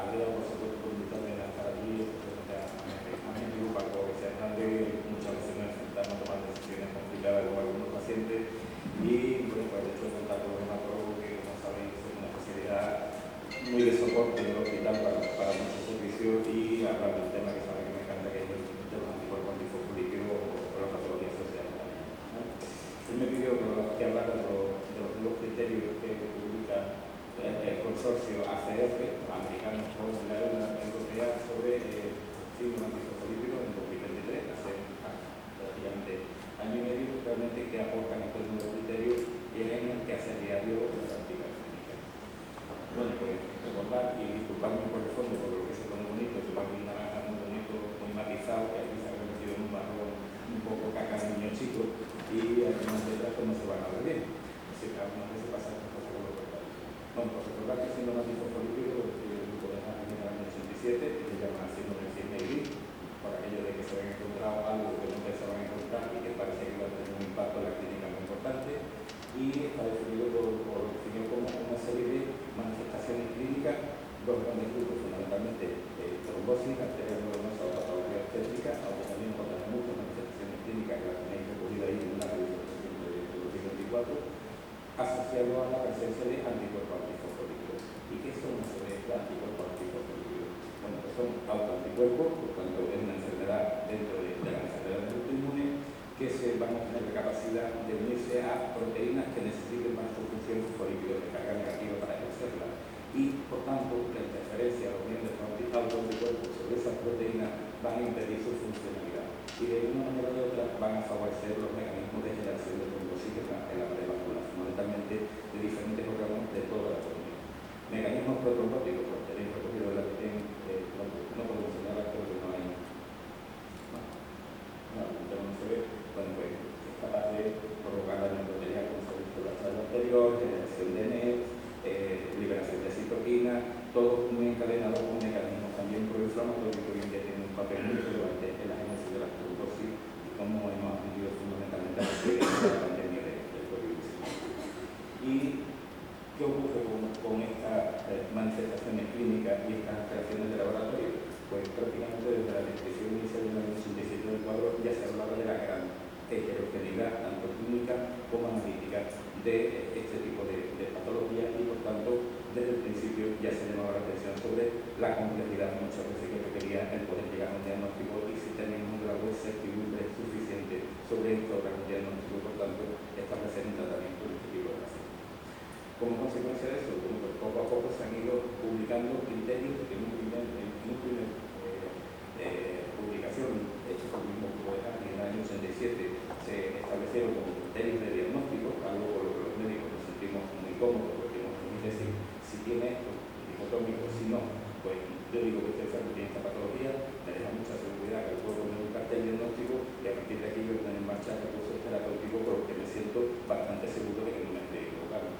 Andrea, por supuesto, por invitarme a estar aquí, a mi amigo Paco García Hernández. Muchas veces nos enfrentamos a tomar decisiones complicadas con algunos pacientes y, bueno, pues de hecho el contacto con hematólogo, que como sabéis es una especialidad muy de soporte en el hospital para muchos servicios, y hablar del tema que sabe que me encanta, que es el de los anticuerpos antifosfolípicos o la patología social también, ¿no? Él me pidió que hablara de los criterios que publica el consorcio ACF, americano con la europea, sobre síndrome antifosfolípico en 2023, hace prácticamente año y medio, realmente, que aportan estos nuevos criterios y en el que hace diario la práctica clínica. Bueno, pues recordar y disculparme por el fondo, por lo que se pone bonito, que va un naranja muy bonito, muy matizado, que aquí se ha convertido en un marrón un poco caca de niño chico, y algunas letras pues no se van a ver bien. Así que algunas veces pasa estas cosas con los portales. Bueno, pues recordar que el síndrome antifosfolípico lo describe el grupo de Harvard en el año 87, que se llama síndrome de Sidney, por aquello de que se habían encontrado algo que no pensaban encontrar y que parece que iba a tener un impacto en la clínica muy importante, y está definido como una serie de manifestaciones clínicas, dos grandes grupos, fundamentalmente trombosis, arteria glomerulosa o patología obstétrica, aunque también otras muchas manifestaciones clínicas que las tenéis recogidas ahí en una revisión de 2024, asociado a la presencia de anticuerpos antifosfolípicos. ¿Y qué son los anticuerpos antifosfolípicos? Bueno, pues son autoanticuerpos, por tanto es una enfermedad dentro de la enfermedad del autoinmune, que se van a tener la capacidad de unirse a proteínas que necesiten más su función fosfolípica de carga negativa para ejercerla, y por tanto la interferencia o bien de estos autoanticuerpos sobre esas proteínas van a impedir su funcionalidad, y de una manera o de otra van a favorecer los mecanismos de generación de trombosis en la pared vascular, fundamentalmente de diferentes órganos de toda la economía. Mecanismos protrombóticos, pues tenéis recogido de la que no podemos señalar, creo que no hay. No, no se ve. Bueno, pues es capaz de provocar daño arterial, como se ha visto en la charla anterior, generación de NET, liberación de citoquinas, todo muy encadenado con mecanismos también proinflamatorios que hoy en día tienen un papel muy relevante en la génesis de la trombosis, y como hemos aprendido fundamentalmente a la pandemia del COVID-19. ¿Y qué ocurre con estas manifestaciones clínicas y estas alteraciones de laboratorio? Pues prácticamente desde la descripción inicial del año 87 del cuadro ya se hablaba de la gran heterogeneidad, tanto clínica como analítica, de este tipo de patología, y por tanto desde el principio ya se llamaba la atención sobre la complejidad muchas veces que requería el poder llegar a un diagnóstico, y si teníamos un grado de certidumbre suficiente sobre esto para un diagnóstico, por tanto establecer un tratamiento de este tipo de pacientes. Como consecuencia de eso, bueno, pues poco a poco se han ido publicando criterios que en una primera publicación hecha por el mismo grupo de Harvard en el año 87 se establecieron como criterios de diagnóstico, algo por lo que los médicos nos sentimos muy cómodos, porque nos permite decir si tiene esto, dicotómico, si no, pues yo digo que este enfermo tiene esta patología, me deja mucha seguridad que puedo poner un cartel diagnóstico, y a partir de aquí yo poner en marcha recursos terapéuticos por los que me siento bastante seguro de que no me estoy equivocando.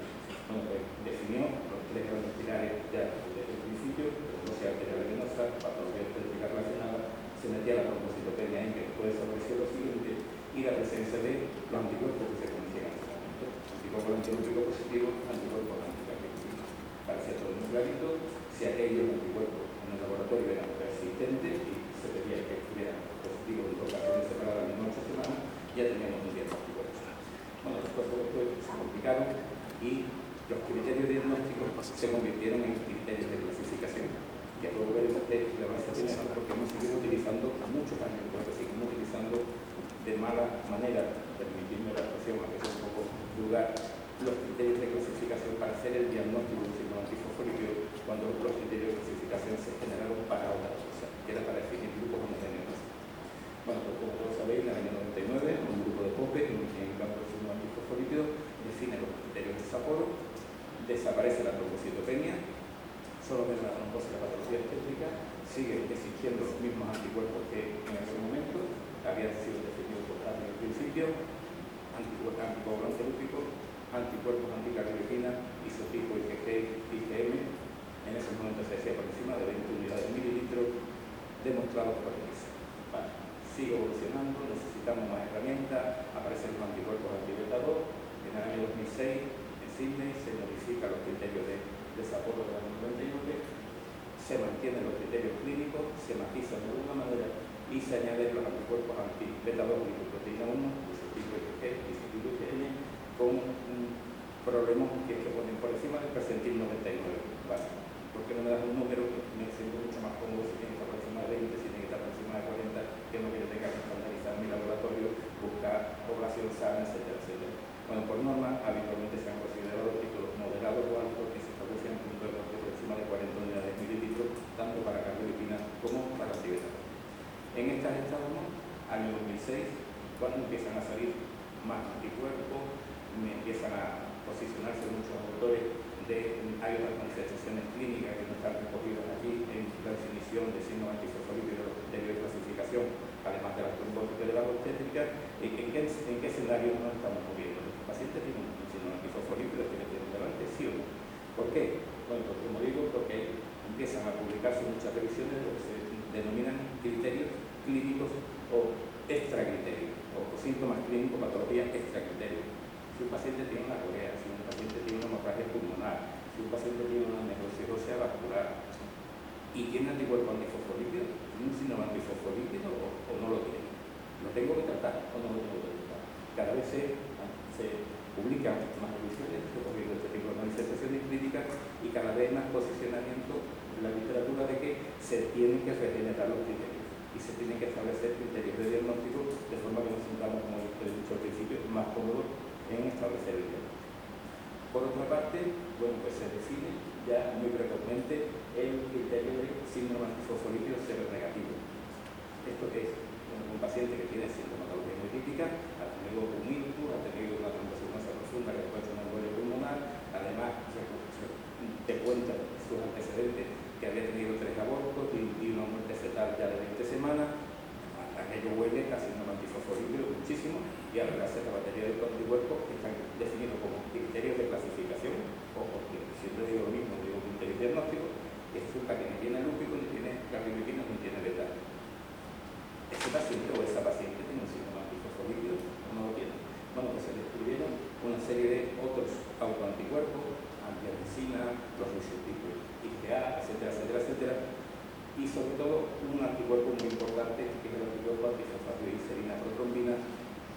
Bueno, pues definió los tres grandes pilares ya desde el principio: trombosis arterial venosa, patología obstétrica relacionada, se metía la trombocitopenia en que puede establecer lo siguiente, y la presencia de los anticuerpos que se conocían en ese momento: anticuerpos antiolímpicos positivos, anticuerpos anticardiolípicos. Parecía todo muy clarito. Si aquellos anticuerpos en el laboratorio eran persistentes y se pedía que estuvieran positivos en ocasiones separadas en 8 semanas, ya teníamos un diagnóstico. Bueno, después se complicaron y los criterios diagnósticos se convirtieron en criterios de clasificación. Ya luego veremos que la base tiene esto porque hemos seguido utilizando muchos años, porque seguimos utilizando de mala manera, permitirme la expresión, aunque sea un poco vulgar, los criterios de clasificación para hacer el diagnóstico del síndrome antifosfolípico, cuando los criterios de clasificación se generaron para otra cosa, que era para definir grupos homogéneos. Bueno, pues como todos sabéis, en el año 99, un grupo de POPE, en el campo del síndrome antifosfolípico, define los criterios de Sapporo, desaparece la trombocitopenia, solo que la trombosis y la patología obstétrica siguen existiendo los mismos anticuerpos que en ese momento habían sido definidos por Harvard al principio: anticuerpos antiolímpicos, anticuerpos anticardiolipina, isotipo IgG, IgM. En ese momento se decía por encima de 20 unidades mililitros, demostrados por ELISA. Vale. Sigue evolucionando, necesitamos más herramientas, aparecen los anticuerpos anti-beta 2. En el año 2006 en Sydney se modifican los criterios de Sapporo del año 99, se mantienen los criterios clínicos, se matizan de alguna manera y se añaden los anticuerpos anti-beta 2 glicoproteína 1, isotipo IgG, isotipo IgN, con problemas que se ponen por encima del percentil 99. ¿Vale? ¿Por qué no me das un número que me siento mucho más cómodo si tiene que estar por encima de 20, si tiene que estar por encima de 40, que no quiero tenga que estandarizar mi laboratorio, buscar población sana, etcétera, etcétera? Bueno, por norma, habitualmente se han considerado títulos moderados o altos que se establecen en punto de corte por encima de 40 unidades mililitros, tanto para cardiolipina como para antibetas. En estas estábamos, año 2006, cuando empiezan a salir más anticuerpos, me empiezan a posicionarse muchos autores hay unas manifestaciones clínicas que no están recogidas aquí en la definición de signos antifosfolípidos de bioclasificación, además de la trombótica y de la obstétrica. ¿En qué escenario nos estamos moviendo? ¿El paciente tiene un signo antifosfolípido que le tiene delante, sí o no? ¿Por qué? Bueno, pues como digo, porque empiezan a publicarse muchas revisiones de lo que se denominan criterios clínicos o extracriterios, o síntomas clínicos, patologías extracriterios. Si un paciente tiene una corea, si un paciente tiene una hemorragia pulmonar, si un paciente tiene una necrocirrosis vascular y tiene anticuerpo antifosfolípido, ¿tiene un síndrome antifosfolípido o no lo tiene? ¿Lo tengo que tratar o no lo tengo que tratar? Cada vez se publican más revisiones recogiendo este tipo de manifestaciones clínicas y cada vez más posicionamiento en la literatura de que se tienen que regenerar los criterios y se tienen que establecer criterios de diagnóstico de forma que nos sintamos, como he dicho al principio, más cómodos en establecer el diagnóstico. Por otra parte, bueno, pues se define ya muy precozmente el criterio de síndrome antifosfolípido seronegativo. ¿Esto qué es? Bueno, un paciente que tiene sintomatología hemolítica, ha tenido un ictus, ha tenido una trombocitosis profunda que después de una embolia pulmonar, además te cuenta sus antecedentes que había tenido 3 abortos y una muerte fetal ya de 20 semanas. Aquello huele a síndrome antifosfolípido muchísimo y al verse la batería de anticuerpos que están definidos como criterios de clasificación o porque siempre digo lo mismo, digo criterios diagnósticos, que resulta que ni tiene lúpico, ni tiene cardiolipina, ni tiene beta. Ese paciente o esa paciente tiene un síndrome antifosfolípido o no lo tiene. Bueno, pues se descubrieron una serie de otros autoanticuerpos, antiarresina, los isotipos IgA, etcétera, etcétera, etcétera. Y sobre todo un anticuerpo muy importante que es el anticuerpo antifosfatidilcerina protrombina,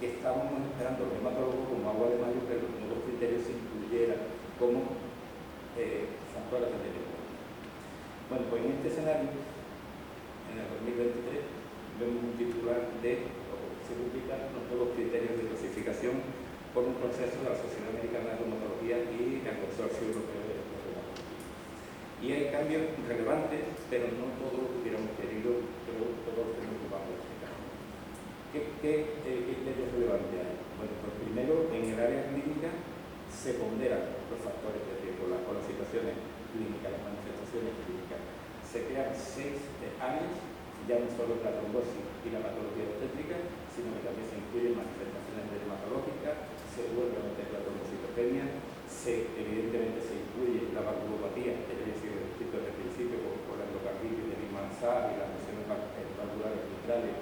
que estábamos esperando los hematólogos como agua de mayo que los nuevos criterios se incluyeran como factores de riesgo. Bueno, pues en este escenario, en el 2023, vemos un titular de se publican los nuevos criterios de clasificación por un proceso de la Sociedad Americana de Reumatología y el Consorcio Europeo de Reumatología. Y hay cambios relevantes, pero no todo lo que hubiéramos querido, pero todos tenemos que vamos a explicar. ¿Qué criterios relevantes hay? Bueno, pues primero, en el área clínica se ponderan los factores de riesgo, las situaciones clínicas, las manifestaciones clínicas. Se crean 6 áreas, ya no solo la trombosis y la patología obstétrica, sino que también se incluyen manifestaciones dermatológicas, se vuelve a meter la trombocitopenia, evidentemente se incluye la valvulopatía, que ya he sido descrito desde el principio por la endocarditis de Limanzar y las lesiones valvulares mitrales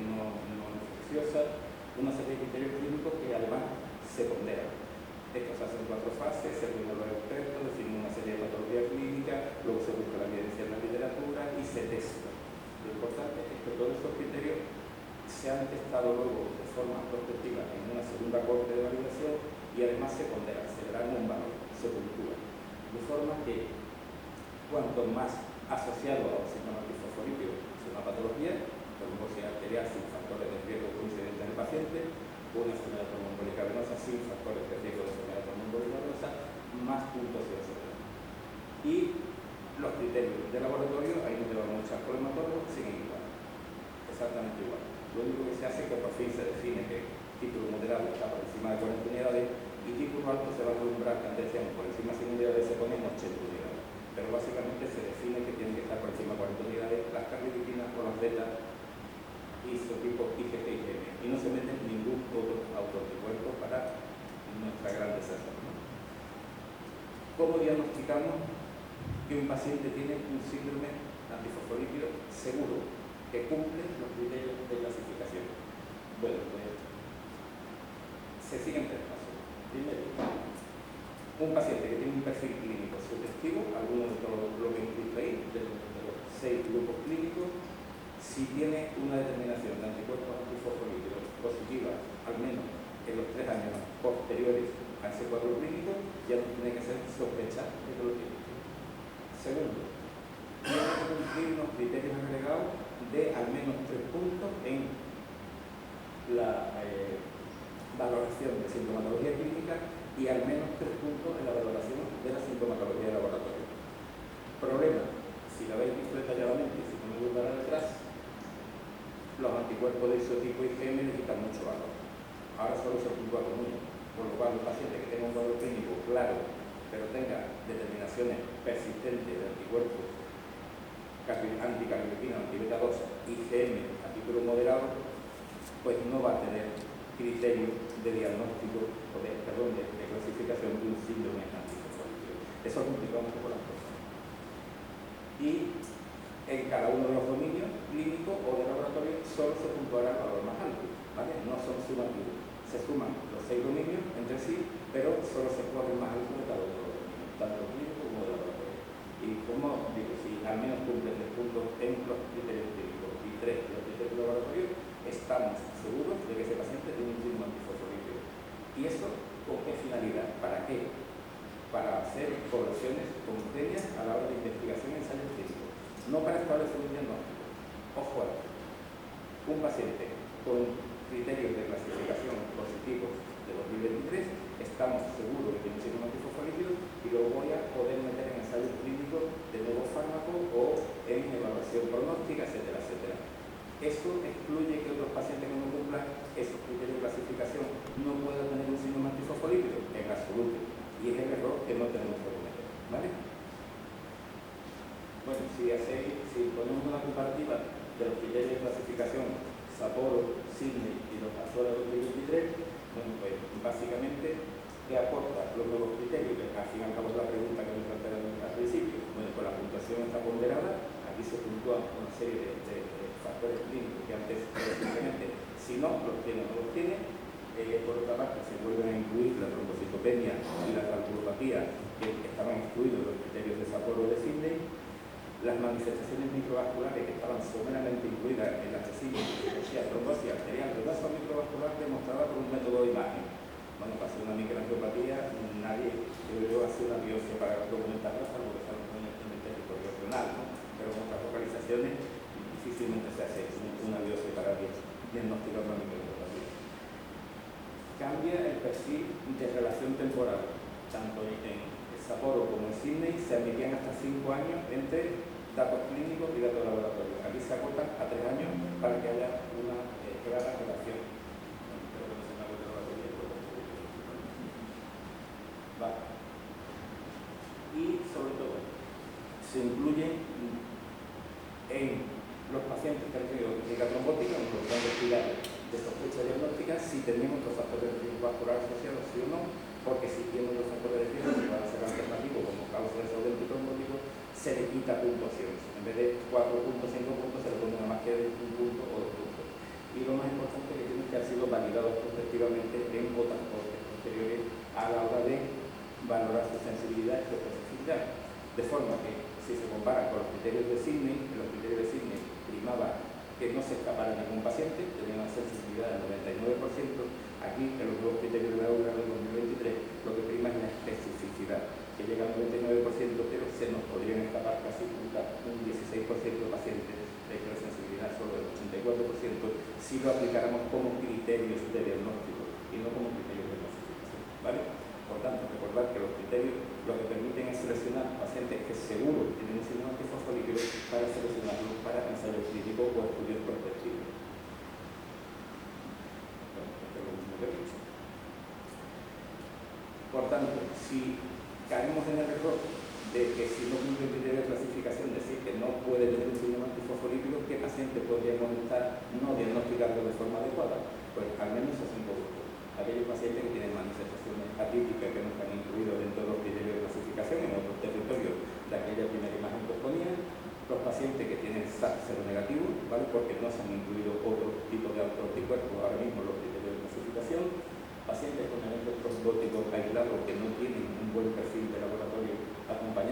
no infecciosas, una serie de criterios clínicos que además se ponderan. Esto se hace en 4 fases, se reúnen los expertos, definen una serie de patologías clínicas, luego se busca la evidencia en la literatura y se testa. Lo importante es que todos estos criterios se han testado luego de forma prospectiva en una segunda corte de validación y además se ponderan, se dan un valor, se puntúan. De forma que cuanto más asociado a un síndrome antifosfolípido es una patología, trombosis arterial sin factores de riesgo coincidentes en el paciente, una enfermedad tromboembólica venosa sin factores de riesgo de enfermedad tromboembólica venosa, más puntos de enfermedad. Y los criterios de laboratorio, ahí nos llevan muchas por hematólogos, siguen igual, exactamente igual. Lo único que se hace es que por fin se define que título moderado está por encima de 40 unidades y título alto se va a alumbrar que antes decíamos por encima de 100 unidades se ponen 80 unidades. Pero básicamente se define que tienen que estar por encima de 40 unidades las cardiolipina o las beta isotipo IgG y IgM. Y no se mete ningún otro autoanticuerpo para nuestra gran desastre. ¿Cómo diagnosticamos que un paciente tiene un síndrome antifosfolípido seguro que cumple los criterios de clasificación? Bueno, pues se siguen 3 pasos. Primero, un paciente que tiene un perfil clínico su testigo, alguno de todos lo que hemos visto ahí, de los 6 grupos clínicos, si tiene una determinación de anticuerpos antifosfolípidos positiva, al menos en los 3 años posteriores a ese cuadro clínico, ya no tiene que ser sospecha de que lo tiene. Segundo, tiene que cumplir unos criterios agregados de al menos 3 puntos en la valoración de sintomatología clínica y al menos 3 puntos en la valoración de la sintomatología de laboratorio. Problema, si lo habéis visto detalladamente, si no me voy para detrás, los anticuerpos de isotipo IgM necesitan mucho valor. Ahora solo se puntúa con uno, por lo cual un paciente que tenga un cuadro clínico claro, pero tenga determinaciones persistentes de anticuerpos anticardiolipina, antibeta 2, IgM a título moderado, pues no va a tener criterio de diagnóstico o de clasificación de un síndrome antifosfolípido. Eso complica un poco las cosas. Y en cada uno de los dominios clínicos o de laboratorio solo se puntuará el valor más alto, ¿vale? No son sumativos. Se suman los 6 dominios entre sí, pero solo se coge el más alto de cada uno de los dominios, tanto clínico como de laboratorio. Y como digo, si al menos cumplen 3 puntos en los criterios clínicos y 3 en los criterios de laboratorio, estamos seguros de que ese paciente tiene un síndrome antifosfolípido. ¿Y eso con qué finalidad? ¿Para qué? Para hacer poblaciones homogéneas a la hora de investigación en ensayos clínicos, no para establecer un diagnóstico. Ojo a esto. Un paciente con criterios de clasificación positivos de 2023, estamos seguros de que tiene un síndrome antifosfolípido y lo voy a poder meter en ensayos clínicos de nuevos fármacos o en evaluación pronóstica, etcétera, etcétera. Eso excluye que otros pacientes que no cumplan esos criterios de clasificación no puedan tener un síndrome antifosfolípido, en absoluto. Y es el error que no tenemos que cometer, ¿vale? Bueno, si ponemos una comparativa de los criterios de clasificación Sapporo, Sydney y los Azores 2023, bueno, pues básicamente, ¿qué aporta los nuevos criterios? Que al fin y al cabo es la pregunta que me plantearon al principio. Bueno, pues la puntuación está ponderada, aquí se puntúa una serie de factores clínicos que antes simplemente, si no los tiene o no los tiene. Por otra parte, se vuelven a incluir la trombocitopenia y la calculopatía que estaban excluidos de los criterios de Sapporo o de Sydney. Las manifestaciones microvasculares que estaban someramente incluidas en la hipoxia, trombosis arterial, el vaso microvascular demostrada por un método de imagen. Bueno, para hacer una microangiopatía, nadie, yo hace una biopsia para documentarla, salvo que sea en el territorio regional, ¿no? Pero con otras localizaciones difícilmente se hace una biopsia para diagnosticar una microangiopatía. Cambia el perfil de relación temporal, tanto en Sapporo como en Sydney se admitían hasta 5 años entre datos clínicos y datos de laboratorio. Aquí se acotan a 3 años para que haya una clara relación. Vale. Y sobre todo, se incluyen en los pacientes que han tenido clínica trombótica, en los grandes pilares de sospecha diagnóstica, si tenemos los factores de riesgo vascular asociados, sí o no, porque si tienen los factores de riesgo que van a ser alternativos como causa de desorden trombótico, se le quita puntuación. En vez de 4 puntos, 5 puntos, se le pone una más que de 1 punto o 2 puntos. Y lo más importante es que tienen que haber sido validados prospectivamente en otras cortes posteriores a la hora de valorar su sensibilidad y su especificidad. De forma que, si se compara con los criterios de Sydney, en los criterios de Sydney primaba que no se escapara ningún paciente, tenía una sensibilidad del 99%, aquí en los nuevos criterios de la URA del 2023 lo que prima es la especificidad, que llega al 99%, pero se nos podrían escapar casi un 16% de pacientes de hipersensibilidad, solo el 84%, si lo aplicáramos como criterios de diagnóstico y no como criterios de clasificación, ¿vale? Por tanto, recordar que los criterios lo que permiten es seleccionar pacientes que seguro tienen un síndrome antifosfolípido para seleccionarlos para ensayos clínicos o estudios prospectivos. Bueno, esto es lo mismo que he dicho. Por tanto, si caemos en el error de que si no cumple el criterio de clasificación decir que no puede tener un síndrome antifosfolípido, ¿qué paciente podríamos estar no diagnosticando de forma adecuada? Pues al menos a 5 grupos. Aquellos pacientes que tienen manifestaciones atípicas que no están incluidos dentro de los criterios de clasificación en otros territorios de aquella primera imagen que os ponía, los pacientes que tienen SAT negativo, ¿vale? Porque no se han incluido otro tipo de anticuerpos ahora mismo en los criterios de clasificación, pacientes con eventos trombóticos aislados que no tienen un buen perfil de laboratorio acompañado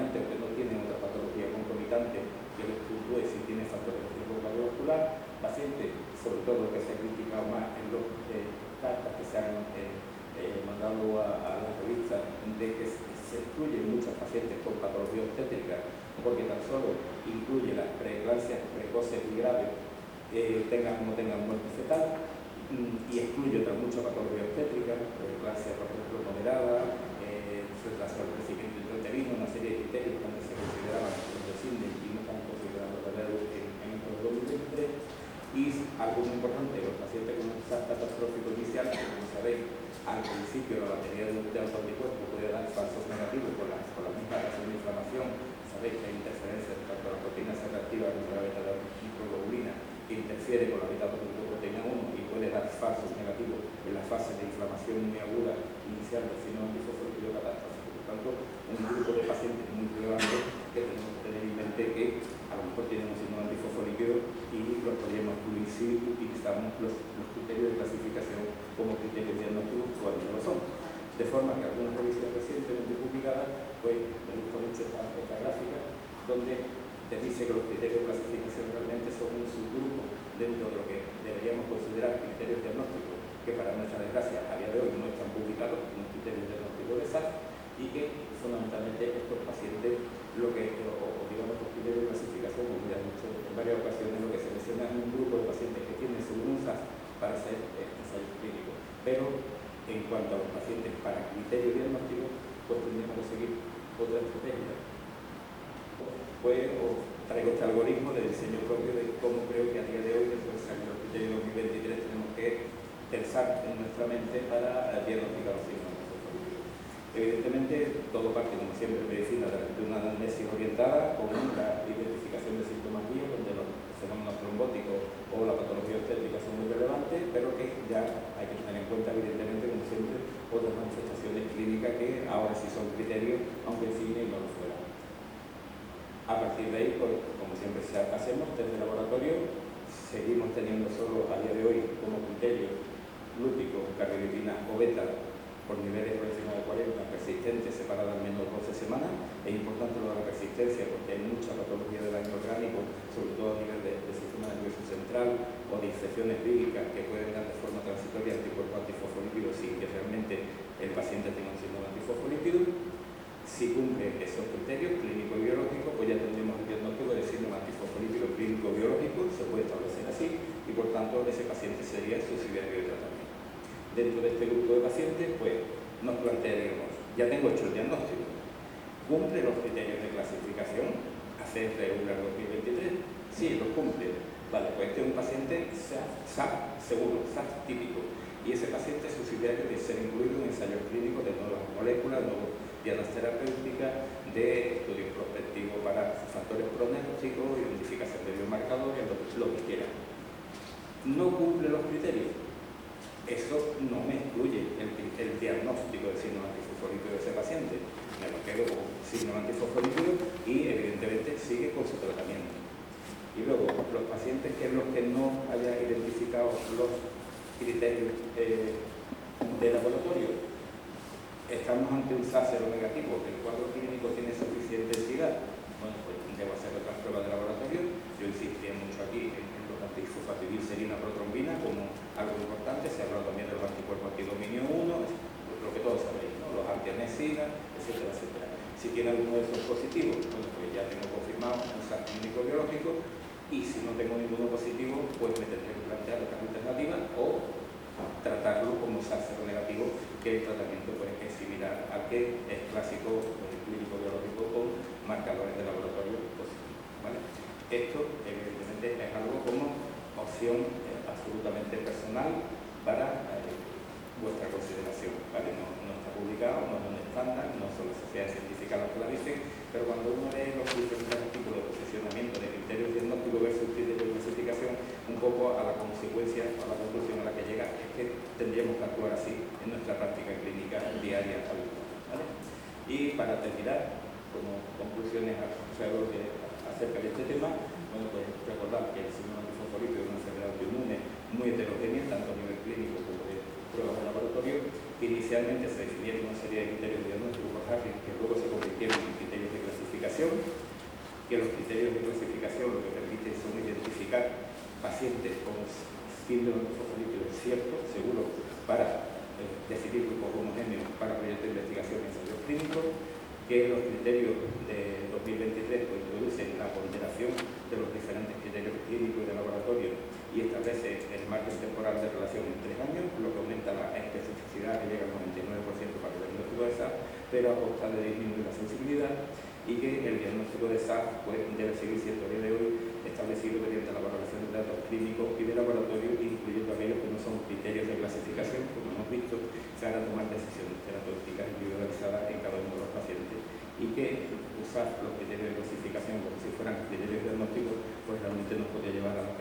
de que se excluyen muchos pacientes con patología obstétrica porque tan solo incluye las preeclampsias precoces y graves, tengan o no tengan muerte fetal, y excluye otras muchas patologías obstétricas, preeclampsia, por ejemplo, moderada, retraso del crecimiento intrauterino, una serie de criterios que antes se consideraban los CINDE y no están considerados en estos 2023. Y algo muy importante, los pacientes con un SARS catastrófico inicial, que como sabéis, al principio la batería de autoanticuerpos puede dar falsos negativos con la misma razón de inflamación. Sabéis que hay interferencias tanto la proteína C reactiva como la beta-microglobulina que interfiere con la beta-proteína 1 y puede dar falsos negativos en la fase de inflamación muy aguda inicial del síndrome antifosfolípido catastrófico. Por tanto, un grupo de pacientes muy relevante que tenemos que tener en mente que a lo mejor tienen un síndrome antifosfolípido y los podríamos incluir si utilizamos los criterios de clasificación como criterios diagnósticos cuando no lo son. De forma que algunas revistas recientemente publicadas, pues me gusta mucho esta gráfica, donde te dice que los criterios de clasificación realmente son un subgrupo dentro de lo que deberíamos considerar criterios diagnósticos, que para nuestra desgracia a día de hoy no están publicados como criterios diagnósticos de SARS, y que fundamentalmente estos pacientes, digamos los criterios de clasificación, como ya he dicho en varias ocasiones, lo que se menciona es un grupo de pacientes que tienen según un SARS para hacer ensayos clínicos. Pero en cuanto a los pacientes para criterio diagnóstico, pues tendríamos que seguir otra estrategia. Pues os traigo este algoritmo de diseño propio de cómo creo que a día de hoy, después de los criterios 2023, tenemos que pensar en nuestra mente para diagnosticar los signos. Evidentemente, todo parte, como siempre en medicina, de una anamnesis orientada con la identificación de síntomas guía, donde los fenómenos trombóticos o la patología obstétrica son muy relevantes, pero que ya hay que tener en cuenta, evidentemente, como siempre, otras manifestaciones clínicas que ahora sí son criterios, aunque en cine no lo fuera. A partir de ahí, pues, como siempre hacemos, desde el laboratorio, seguimos teniendo solo a día de hoy como criterio lúpico, cardiolipina o beta, por niveles por encima de 40, persistentes, separadas al menos 12 semanas. Es importante lo de la persistencia porque hay mucha patología del daño orgánico, sobre todo a nivel del sistema nervioso central o de infecciones víricas que pueden dar de forma transitoria anticuerpos antifosfolípidos sin que realmente el paciente tenga un síndrome antifosfolípido. Si cumple esos criterios clínico-biológicos, pues ya tendremos el diagnóstico de síndrome antifosfolípido clínico-biológico, se puede establecer así, y por tanto ese paciente sería subsidiario de tratamiento. Dentro de este grupo de pacientes, pues nos plantearíamos, ya tengo hecho el diagnóstico, ¿cumple los criterios de clasificación ACR regular 2023? Sí, los cumple. Vale, pues este es un paciente SAP seguro, SAP típico, y ese paciente es subsidiario de ser incluido en ensayos clínicos de nuevas moléculas, nuevas dianas terapéuticas, de estudios prospectivos para factores pronósticos, identificación de biomarcadores, lo que quiera. No cumple los criterios. Eso no me excluye el diagnóstico del síndrome antifosfolípido de ese paciente. Me lo quedo con síndrome antifosfolípido y evidentemente sigue con su tratamiento. Y luego, los pacientes que los que no hayan identificado los criterios de laboratorio, estamos ante un SARS negativo, el cuadro clínico tiene suficiente entidad. Bueno, pues debo hacer otras pruebas de laboratorio. Yo insistía mucho aquí en los antifosfatidilserina protrombina como algo importante. Se ha hablado también de los anticuerpos antidominio 1, lo que todos sabéis, ¿no? Los antianesina, etcétera, etcétera. Si tiene alguno de esos positivos, bueno, pues ya tengo confirmado un SARS clínico biológico, y si no tengo ninguno positivo, pues me tendré que plantear otras alternativas o tratarlo como SARS negativo, que el tratamiento pues, es similar al que es clásico clínico biológico con marcadores de laboratorio positivos, ¿vale? Esto evidentemente es algo como opción absolutamente personal para vuestra consideración, ¿vale? No está publicado, no es un estándar, no son las sociedades científicas las que la dicen, pero cuando uno lee los diferentes artículos de posicionamiento de criterios diagnósticos versus criterios de clasificación, un poco a la consecuencia, a la conclusión a la que llega, es que tendríamos que actuar así en nuestra práctica clínica diaria habitual, ¿vale? Y para terminar, como conclusiones acerca de este tema, bueno, pues recordar que el síndrome antifosfolípido es una enfermedad autoinmune muy heterogénea, tanto a nivel clínico como de pruebas de laboratorio. Inicialmente se definieron una serie de criterios diagnósticos por Harris que luego se convirtieron en criterios de clasificación, que los criterios de clasificación lo que permiten son identificar pacientes con síndrome antifosfolípido cierto, seguro, para definir grupos homogéneos para proyectos de investigación en ensayos clínicos. que los criterios de 2023 pues, introducen la ponderación de los diferentes criterios clínicos y de laboratorio y establece el margen temporal de relación en 3 años, lo que aumenta la especificidad que llega al 99% para el diagnóstico de SAF, pero a costa de disminuir la sensibilidad, y que el diagnóstico de SAF pues, debe seguir siendo a día de hoy establecido mediante la valoración de datos clínicos y de laboratorio, incluyendo aquellos que no son criterios de clasificación, como hemos visto, se van a tomar decisiones terapéuticas individualizadas en cada uno de los pacientes, y que usar los criterios de clasificación como si fueran criterios diagnósticos, pues realmente nos podría llevar a la